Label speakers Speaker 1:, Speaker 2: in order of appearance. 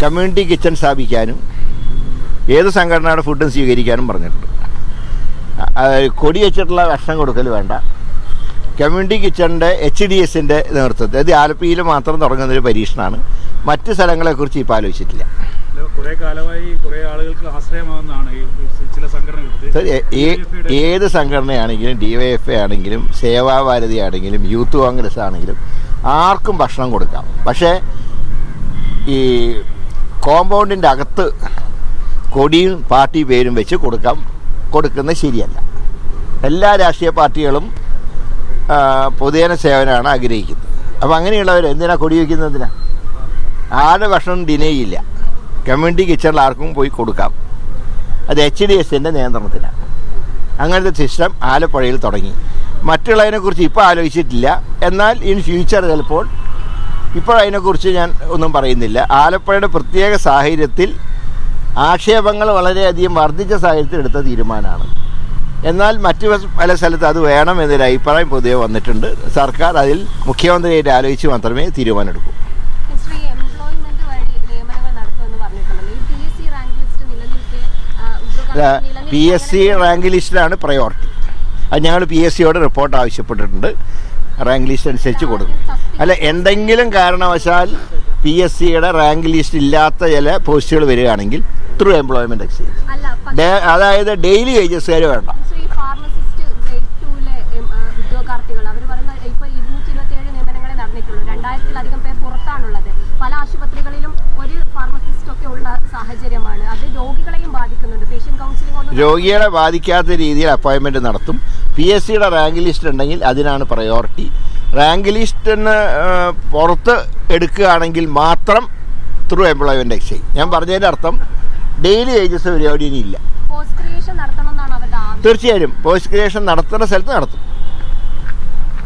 Speaker 1: Community kitchen സ്ഥാപിക്കാനും ഏത് സംഘടനയുടെ ഫുഡും സ്വീകരിക്കാനും പറഞ്ഞിട്ടുണ്ട്. കൊടി വെച്ചിട്ടുള്ള ഭക്ഷണം കൊടുക്കൽ വേണ്ട. കമ്മ്യൂണിറ്റി കിച്ചണിൻ്റെ HDSൻ്റെ നേതൃത്വത്തിൽ, അത് ആലപ്പിയിൽ മാത്രം തുടങ്ങുന്നൊരു പരീക്ഷണമാണ്. മറ്റ് സ്ഥലങ്ങളെക്കുറിച്ച് ഇപ്പോൾ ആലോചിച്ചിട്ടില്ല.
Speaker 2: കുറേ കാലമായി കുറേ ആളുകൾക്ക് ആശ്രയമാകുന്നതാണ് ചില സംഘടനകൾ.
Speaker 1: ഏത് സംഘടനയാണെങ്കിലും, DYFI ആണെങ്കിലും, സേവാഭാരതി ആണെങ്കിലും, യൂത്ത് കോൺഗ്രസ് ആണെങ്കിലും ആർക്കും ഭക്ഷണം കൊടുക്കാം. പക്ഷേ ഈ കോമ്പൗണ്ടിൻ്റെ അകത്ത് കൊടിയും പാർട്ടി പേരും വെച്ച് കൊടുക്കുന്നത് ശരിയല്ല. എല്ലാ രാഷ്ട്രീയ പാർട്ടികളും പൊതുജന സേവനമാണ് ആഗ്രഹിക്കുന്നത്. അപ്പോൾ അങ്ങനെയുള്ളവർ എന്തിനാ കൊടി വയ്ക്കുന്നതിനാ? ആരുടെ ഭക്ഷണം ഡിനേ ചെയ്യില്ല. കമ്മ്യൂണിറ്റി കിച്ചണിൽ ആർക്കും പോയി കൊടുക്കാം. അത് HDSൻ്റെ നിയന്ത്രണത്തിലാണ്. അങ്ങനത്തെ സിസ്റ്റം ആലപ്പുഴയിൽ തുടങ്ങി. മറ്റുള്ളതിനെക്കുറിച്ച് ഇപ്പോൾ ആലോചിച്ചിട്ടില്ല. എന്നാൽ ഇൻ ഫ്യൂച്ചർ ചിലപ്പോൾ, ഇപ്പോഴതിനെക്കുറിച്ച് ഞാൻ ഒന്നും പറയുന്നില്ല. ആലപ്പുഴയുടെ പ്രത്യേക സാഹചര്യത്തിൽ ആക്ഷേപങ്ങൾ വളരെയധികം വർദ്ധിച്ച സാഹചര്യത്തിൽ എടുത്ത തീരുമാനമാണ്. എന്നാൽ മറ്റു പല സ്ഥലത്ത് അത് വേണം എന്നൊരു അഭിപ്രായം പൊതുവെ വന്നിട്ടുണ്ട്. സർക്കാർ അതിൽ മുഖ്യമന്ത്രിയായിട്ട് ആലോചിച്ച് മാത്രമേ തീരുമാനമെടുക്കൂ. PSC റാങ്ക് ലിസ്റ്റിലാണ് പ്രയോറിറ്റി. അത് ഞങ്ങൾ PSCയോട് റിപ്പോർട്ട് ആവശ്യപ്പെട്ടിട്ടുണ്ട്. റാങ്ക് ലിസ്റ്റ് അനുസരിച്ച് കൊടുക്കും. അല്ല, എന്തെങ്കിലും കാരണവശാൽ PSCയുടെ റാങ്ക് ലിസ്റ്റ് ഇല്ലാത്ത ചില പോസ്റ്റുകൾ വരികയാണെങ്കിൽ ത്രൂ എംപ്ലോയ്മെന്റ് എക്സ്ചേഞ്ച്, അതായത് ഡെയിലി വേജസ്സുകാർ വേണ്ട. രോഗികളെ ബാധിക്കാത്ത രീതിയിൽ അപ്പോയിൻമെൻറ്റ് നടത്തും. PSCയുടെ റാങ്ക് ലിസ്റ്റ് ഉണ്ടെങ്കിൽ അതിനാണ് പ്രയോറിറ്റി. റാങ്ക് ലിസ്റ്റിന് പുറത്ത് എടുക്കുകയാണെങ്കിൽ മാത്രം ത്രൂ എംപ്ലോയ്മെൻറ്റ് എക്സ്ചേഞ്ച്. ഞാൻ പറഞ്ഞതിൻ്റെ അർത്ഥം ഡെയിലി വേജസ് പരിപാടി ഇനിയില്ല. തീർച്ചയായും പോസ്റ്റ് ഗ്രാജുവേഷൻ നടത്തുന്ന സ്ഥലത്ത് നടത്തും.